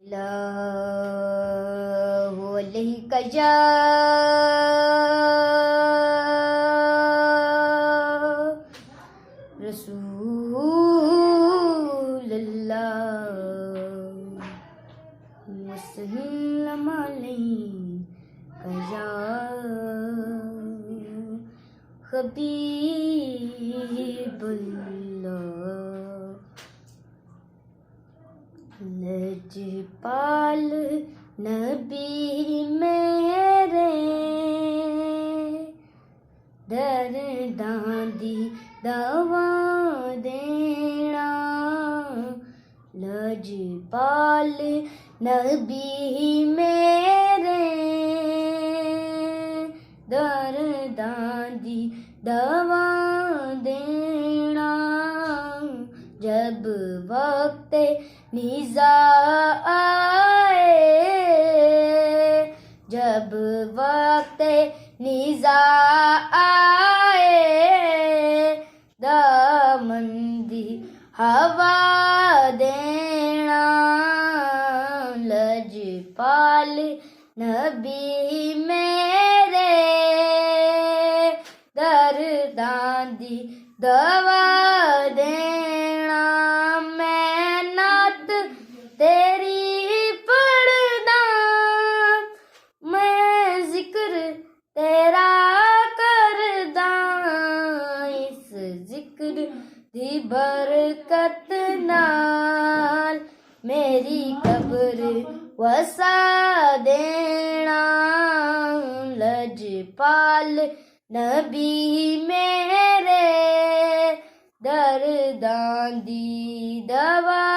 सल्लल्लाहु अलैहि या रसूलल्लाह वसल्लम अलैका या हबीबुल्लाह। लजपाल नबी मेरे दर्दां दी दवा देना। लजपाल नबी मेरे दर्दां दी दवा देना। जब वक्त निज़ा आए, जब वक्त निज़ा आए, दामंदी हवा देना। लजपाल नबी मेरे दर्दां दी दवा देना। मैं नात तेरी पढ़दा, मैं जिक्र तेरा करदा। इस जिक्र दी बरकत नाल मेरी कब्र वसा देना। लजपाल नबी मेरे दर्दां दी दवा